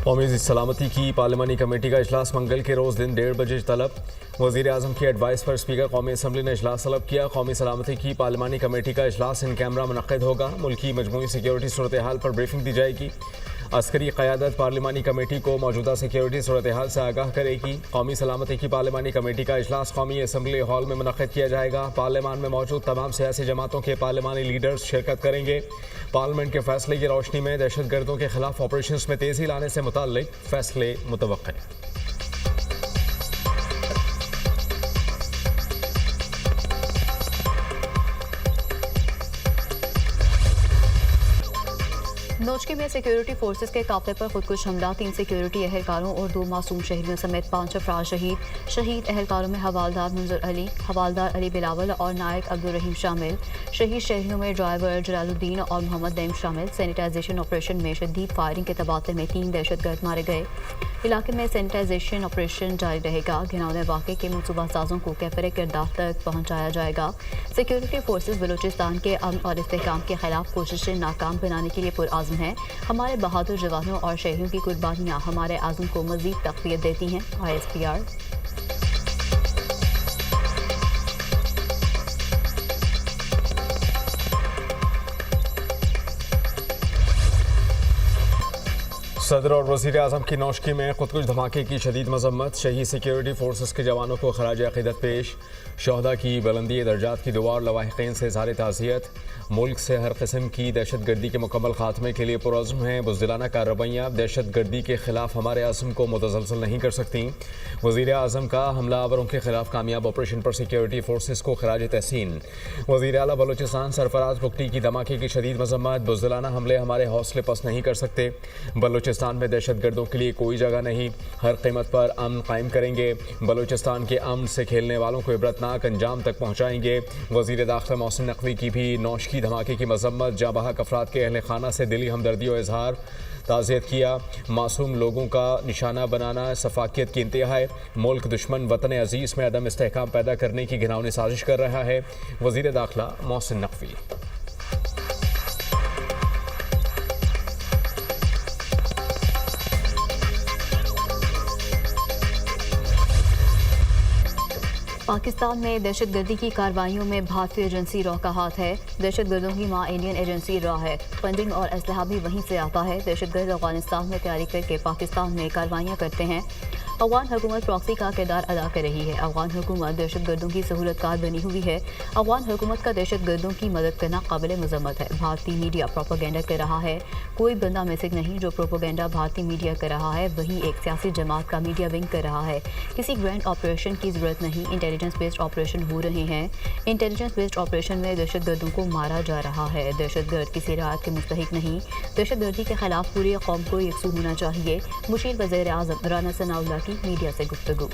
कौमी सलामती की पार्लिमानी कमेटी का इजलास मंगल के रोज़ दिन 1:30 बजे तलब। वज़ीर आज़म की एडवाइस पर स्पीकर कौमी असम्बली ने इजलास तलब किया। कौमी सलामती की पार्लिमानी कमेटी का इजलास इन कैमरा मुनक़्क़िद होगा। मुल्की मजमूई सिक्योरिटी सूरत हाल पर ब्रीफिंग दी जाएगी। अस्करी क़यादत पार्लिमानी कमेटी को मौजूदा सिक्योरिटी सूरत हाल से आगाह करेगी। कौमी सलामती की पार्लिमानी कमेटी का इजलास कौमी असम्बली हॉल में मुनक़्क़िद किया जाएगा। पार्लियामान में मौजूद तमाम सियासी जमातों के पार्लिमानी लीडर्स शिरकत करेंगे। पार्लियामेंट के फैसले की रोशनी में दहशत गर्दों के खिलाफ ऑपरेशन में तेज़ी लाने से मुताल्लिक फैसले मुतवक्किल। नोचकी में सिक्योरिटी फोर्सेस के काफिले पर खुदकुश हमला, 3 सिक्योरिटी एहलकारों और 2 मासूम शहीदों समेत 5 अफराद शहीद। शहीद एहलकारों में हवालदार मुंजर अली, हवालदार अली बिलावल और नायक अब्दुल रहीम शामिल। शहीद शहरियों में ड्राइवर जलालुद्दीन और मोहम्मद नईम शामिल। सैनिटाइजेशन ऑपरेशन में शदीद फायरिंग के तबादले में 3 दहशतगर्द मारे गए। इलाके में सैनिटाइजेशन ऑपरेशन जारी रहेगा। घिनौने वाक़े के मनसूबा साजों को कैफरे किरदार तक पहुँचाया जाएगा। सिक्योरिटी फोर्सेस बलूचिस्तान के अमन और इस्तेहकाम के खिलाफ कोशिशें नाकाम बनाने के लिए पुरआज़म है। हमारे बहादुर जवानों और शहीदों की कुर्बानियाँ हमारे आज़म को मज़ीद तक़वियत देती हैं। ISPR। सदर और वज़ीर आज़म की नौशकी में खुदकुश धमाके की शदीद मजम्मत। शहीद सिक्योरिटी फोर्सेस के जवानों को खराज अक़ीदत पेश। शहदा की बुलंदी दर्जात की दुआ और लवाहिक़ीन से इज़हार ताज़ियत। मुल्क से हर किस्म की दहशत गर्दी के मुकम्मल खात्मे के लिए पुरअज़्म हैं। बुज़दिलाना कार्रवाइयाँ दहशत गर्दी के खिलाफ हमारे आज़म को मुतज़लज़ल नहीं कर सकती। वज़ीर आज़म का हमलावरों के खिलाफ कामयाब ऑपरेशन पर सिक्योरिटी फोर्सेस को खराज तहसीन। वज़ीर आला बलूचिस्तान सरफराज बुगटी की धमाके की शदीद मजम्मत। बुज़दिलाना हमले हमारे हौसले पस्त नहीं कर सकते। बलूचिस्तान में दहशत गर्दों के लिए कोई जगह नहीं। हर कीमत पर अमन कायम करेंगे। बलूचिस्तान के अमन से खेलने वालों को इबरतनाक अंजाम तक पहुँचाएंगे। वज़ीर दाखिला मोहसिन नकवी की भी नौशकी धमाके की मजम्मत। जाँ बहक अफराद के अहल खाना से दिली हमदर्दी और इजहार ताज़ियत किया। मासूम लोगों का निशाना बनाना सफाकियत की इंतहा है। मुल्क दुश्मन वतन अजीज़ में अदम इस्तेहकाम पैदा करने की घिनौनी साजिश कर रहा है। वज़ीर दाखिला मोहसिन नकवी। पाकिस्तान में दहशत गर्दी की कार्रवाइयों में भारतीय एजेंसी रॉ का हाथ है। दहशत गर्दों की मां इंडियन एजेंसी रॉ है। फंडिंग और असलहा भी वहीं से आता है। दहशत गर्द अफगानिस्तान में तैयारी करके पाकिस्तान में कार्रवाइयाँ करते हैं। अफगान हुकूमत प्रॉक्सी का किरदार अदा कर रही है। अफगान हुकूमत दहशत गर्दों की सहूलतकार बनी हुई है। अफगान हुकूमत का दहशत गर्दों की मदद करना काबिल मजम्मत है। भारतीय मीडिया प्रोपोगेंडा कर रहा है। कोई बंदा मैसेज नहीं जो प्रोपोगेंडा भारतीय मीडिया कर रहा है, वही एक सियासी जमात का मीडिया विंग कर रहा है। किसी ग्रैंड ऑपरेशन की जरूरत नहीं। इंटेलिजेंस बेस्ड ऑपरेशन हो रहे हैं। इंटेलिजेंस बेस्ड ऑपरेशन में दहशत गर्दों को मारा जा रहा है। दहशत गर्द किसी राहत के मुस्तहिक नहीं। दहशत गर्दी के खिलाफ पूरी कौम को यकसू होना चाहिए। मुशीर वज़ीर आज़म राना सनाउल्लाह की मीडिया से गुफ्तगू।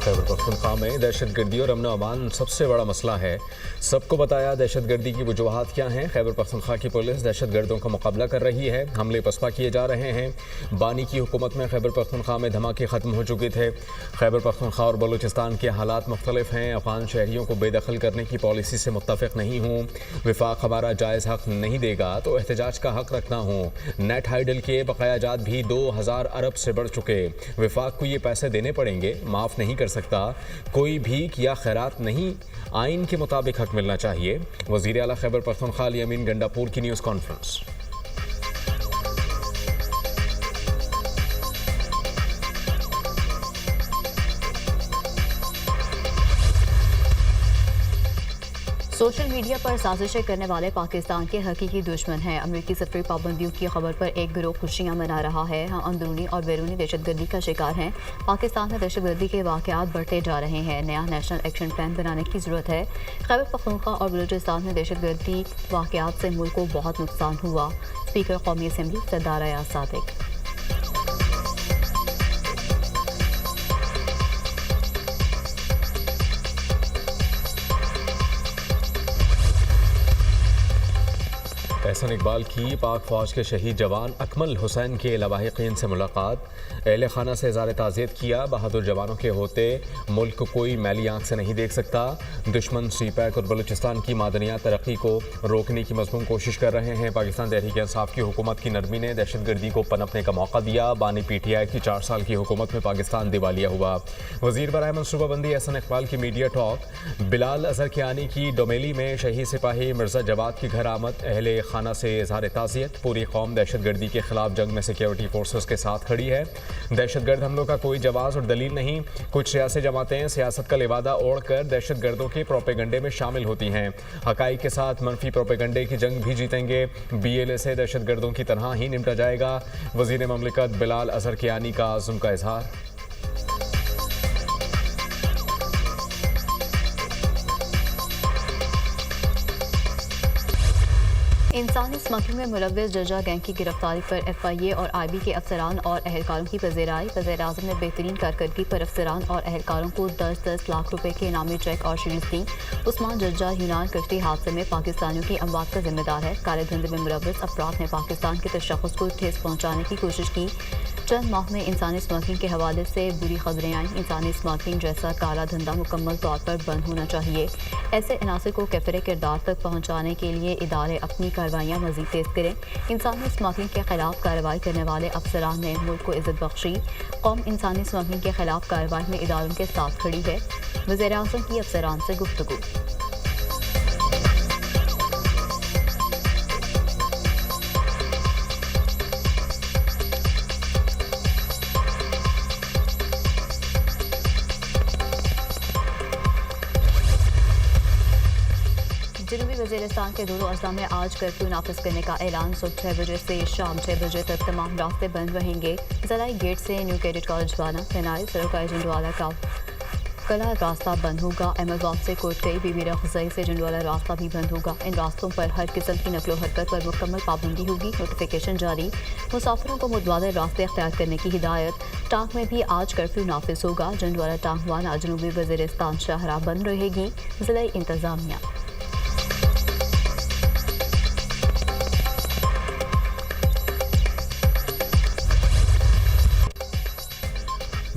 खैबर पख्तूनख्वा में दहशत गर्दी और अमन अमान सबसे बड़ा मसला है। सबको बताया दहशत गर्दी की वजूहात क्या हैं। खैबर पख्तूनख्वा की पुलिस दहशत गर्दों का मुकाबला कर रही है। हमले पसपा किए जा रहे हैं। बानी की हुकूमत में खैबर पख्तूनख्वा में धमाके ख़त्म हो चुके थे। खैबर पख्तूनख्वा और बलूचिस्तान के हालात मुख्तलिफ हैं। अफगान शहरियों को बेदखल करने की पॉलिसी से मुत्तफ़िक़ नहीं हूँ। विफाक हमारा जायज़ हक़ नहीं देगा तो एहतजाज का हक़ रखना हूँ। नेट हाइडल के बकायाजात भी 2000 अरब से बढ़ चुके। विफाक को ये पैसे देने पड़ेंगे, माफ़ नहीं कर सकता। कोई भीख या खैरात नहीं, आइन के मुताबिक हक मिलना चाहिए। वज़ीर आला खैबर पख्तूनख्वा अमीन गंडापुर की न्यूज़ कॉन्फ्रेंस। सोशल मीडिया पर साजिशें करने वाले पाकिस्तान के हकीकी दुश्मन हैं। अमेरिकी सफरी पाबंदियों की खबर पर एक गिरोह खुशियां मना रहा है। हम अंदरूनी और बैरूनी दहशतगर्दी का शिकार हैं। पाकिस्तान में दहशतगर्दी के वाक़यात बढ़ते जा रहे हैं। नया नेशनल एक्शन प्लान बनाने की ज़रूरत है। खैबर पख्तूनख्वा और बलूचिस्तान में दहशतगर्दी वाक़यात से मुल्क को बहुत नुकसान हुआ। स्पीकर कौमी असम्बली सरदार अयाज सादिक। एहसन इकबाल की पाक फौज के शहीद जवान अकमल हुसैन के लवाहिकीन से मुलाकात। अहले खाना से इज़हार ताज़ियत किया। बहादुर जवानों के होते मुल्क को कोई मैली आंख से नहीं देख सकता। दुश्मन सीपैक और बलूचिस्तान की मादनियात तरक्की को रोकने की मज़मून कोशिश कर रहे हैं। पाकिस्तान तहरीक इंसाफ की हुकूमत की नरमी ने दहशतगर्दी को पनपने का मौका दिया। बानी PTI की 4 साल की हुकूमत में पाकिस्तान दिवालिया हुआ। वज़ीर बराए मनसूबाबंदी एहसन इकबाल की मीडिया टॉक। बिलाल अजहर कियानी की डोमेली में शहीद सिपाही मिर्ज़ा जवाद की घर आमद। अहले खाना से इज़हार ताज़ियत। पूरी कौम दहशतगर्दी के खिलाफ जंग में सिक्योरिटी फोर्सेस के साथ खड़ी है। दहशतगर्द हमलों का कोई जवाब और दलील नहीं। कुछ सियासी जमातें सियासत का लिबादा ओढ़कर दहशतगर्दों के प्रोपेगंडे में शामिल होती हैं। हकाइक के साथ मनफी प्रोपेगंडे की जंग भी जीतेंगे। BLA से दहशतगर्दों की तरह ही निपटा जाएगा। वज़ीर ममलिकत बिलाल अजहर कियानी का आज़म का इजहार। इंसानी स्मगलिंग में मुलव्विस जजा गैंग की गिरफ्तारी पर FIA और IB के अफसरान और अहलकारों की पज़ीराई। वज़ीर-ए-आज़म ने बेहतरीन कारकर्दगी पर अफसरान और अहलकारों को 10-10 लाख रुपए के इनामी चेक और शील्ड दी। उस्मान जज्जा यूनान कश्ती हादसे में पाकिस्तानियों की अमवात का जिम्मेदार है। काले धंधे में मुलव्विस अफराद ने पाकिस्तान के तशख़्ख़ुस को ठेस पहुँचाने की कोशिश की। चंद माह में इंसानी स्मगलिंग के हवाले से बुरी खबरें आईं। इंसानी स्मगलिंग जैसा काला धंधा मुकम्मल तौर पर बंद होना चाहिए। ऐसे अनासर को कैफरे किरदार तक पहुँचाने के लिए इदारे अपनी कार्रवाइयाँ मज़ीद तेज़ करें। इंसानी स्मगलिंग के खिलाफ कार्रवाई करने वाले अफसरान ने मुल्क को इज़्ज़त बख्शी। कौम इंसानी स्मगलिंग के खिलाफ कार्रवाई में इदारों के साथ खड़ी है। वज़ीर-ए-आज़म की अफसरान से गुफ्तगू। जनूबी वज़ीरिस्तान के दोनों अजला में आज कर्फ्यू नाफिज करने का ऐलान। सुबह 6 बजे से शाम 6 बजे तक तमाम रास्ते बंद रहेंगे। जलाई गेट से न्यू कैडेट कॉलेज वाला, तेनाई सरोकार जंडवाला का कला रास्ता बंद होगा। अहमदाबाद से कोटकई, बीबी रखजई से जंडवाला रास्ता भी बंद होगा। इन रास्तों पर हर किस्म की नकलो हरकत पर मुकम्मल पाबंदी होगी। नोटिफिकेशन जारी। मुसाफिरों को मुतबादिल रास्ते अख्तियार करने की हिदायत। टांग में भी आज कर्फ्यू नाफिज होगा। जंडवाला टांगवाना जनूबी वज़ीरिस्तान शाहराह बंद रहेगी। ज़िला इंतज़ामिया।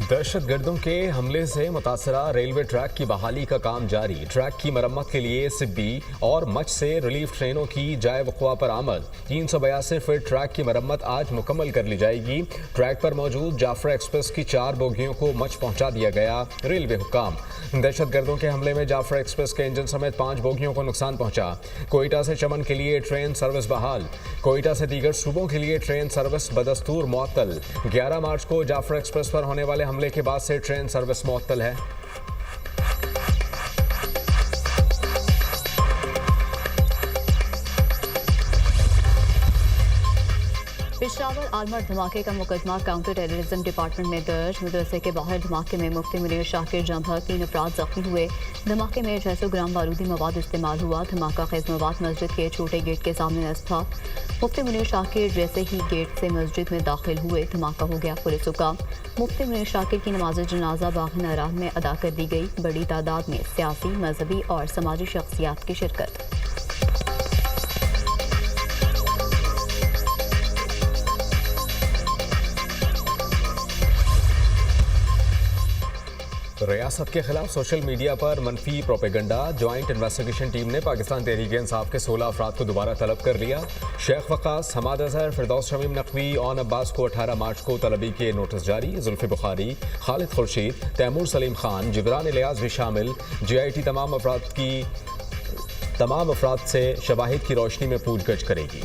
दहशतगर्दों के हमले से मुतासरा रेलवे ट्रैक की बहाली का काम जारी। ट्रैक की मरम्मत के लिए सिब्बी और मच से रिलीफ ट्रेनों की जाए वक़्वा पर आमद। 382 फीट ट्रैक की मरम्मत आज मुकम्मल कर ली जाएगी। ट्रैक पर मौजूद जाफरा एक्सप्रेस की 4 बोगियों को मच पहुंचा दिया गया। रेलवे हुक्काम। दहशतगर्दों के हमले में जाफरा एक्सप्रेस के इंजन समेत 5 बोगियों को नुकसान पहुंचा। कोयटा से चमन के लिए ट्रेन सर्विस बहाल। कोयटा से दीगर सूबों के लिए ट्रेन सर्विस बदस्तूर मुअत्तल। 11 मार्च को जाफरा एक्सप्रेस पर होने वाले हमले के बाद से ट्रेन सर्विस मुअत्तल है। पेशावर आर्मर धमाके का मुकदमा काउंटर टेररिज्म डिपार्टमेंट में दर्ज। मदरसे के बाहर धमाके में मुफ्ती मुनीर शाकिर जंभर 3 अफराद जख्मी हुए। धमाके में 600 ग्राम बारूदी मवाद इस्तेमाल हुआ। धमाका खेज मवाद मस्जिद के छोटे गेट के सामने नस्ब था। मुफ्ती मुनीर शाकिर जैसे ही गेट से मस्जिद में दाखिल हुए धमाका हो गया। पुलिस हुक्म। मुफ्ती मुनीर शाकिर की नमाज जनाजा बाग नारायण में अदा कर दी गई। बड़ी तादाद में सियासी, मजहबी और समाजी शख्सियात की शिरकत। रियासत के खिलाफ सोशल मीडिया पर मनफी प्रोपेगंडा। ज्वाइंट इन्वेस्टिगेशन टीम ने पाकिस्तान तहरीक इंसाफ के 16 अफराद को दोबारा तलब कर लिया। शेख वकास, हमाद अजहर, फिरदौस शमीम नकवी और अब्बास को 18 मार्च को तलबी के नोटिस जारी। जुल्फी बुखारी, खालिद खुर्शीद, तैमूर सलीम खान, जिब्रान इलियास भी शामिल। GIT तमाम अफराद से शवाहिद की रोशनी में पूछगछ करेगी।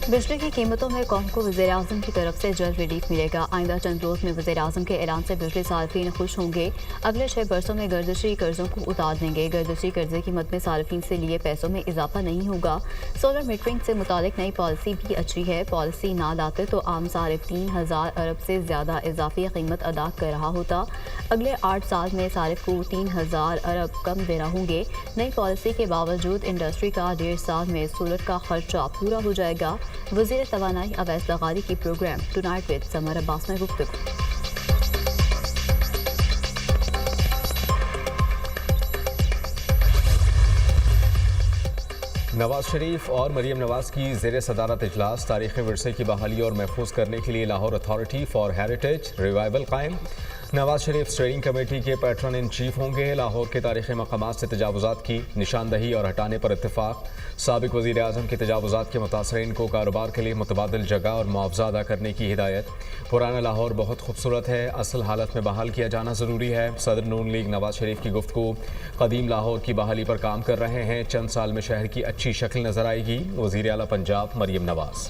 बिजली की कीमतों में कौम को वज़ीर-ए-आज़म की तरफ से जल्द रिलीफ मिलेगा। आइंदा चंद रोज़ में वज़ीर-ए-आज़म के ऐलान से बिजली सार्फिन खुश होंगे। अगले 6 बरसों में गर्दिशी कर्जों को उतार देंगे। गर्दिशी कर्जे की मद में सार्फिन से लिए पैसों में इजाफा नहीं होगा। सोलर मीटरिंग से मुतालिक नई पॉलिसी भी अच्छी है। पॉलिसी ना लाते तो आम सारिफ 3000 अरब से ज़्यादा इजाफी कीमत अदा कर रहा होता। अगले 8 साल में सारिफ को 3000 अरब कम देना होंगे। नई पॉलिसी के बावजूद इंडस्ट्री का 1.5 साल में सोलर का खर्चा पूरा हो जाएगा। वज़ीर तवानाई अवैस लगारी की program tonight with Samar Abbas में गुफ्तगू। नवाज शरीफ और मरीम नवाज की ज़ेर सदारत इजलास तारीख़ी विरसे की बहाली और महफूज करने के लिए Lahore authority for heritage revival कायम। नवाज शरीफ स्टीयरिंग कमेटी के पैट्रन इन चीफ होंगे। लाहौर के तारीख़ी मकामात से तजावुज़ात की निशानदही और हटाने पर इत्तेफाक। साबिक़ वज़ीर आज़म के तजावुज़ात के मुतासरीन को कारोबार के लिए मुतबादिल जगह और मुआवजा अदा करने की हिदायत। पुराना लाहौर बहुत खूबसूरत है, असल हालत में बहाल किया जाना ज़रूरी है। सदर नून लीग नवाज शरीफ की गुफ्तगू। कदीम लाहौर की बहाली पर काम कर रहे हैं, चंद साल में शहर की अच्छी शक्ल नज़र आएगी। वज़ीर आला पंजाब मरीम नवाज।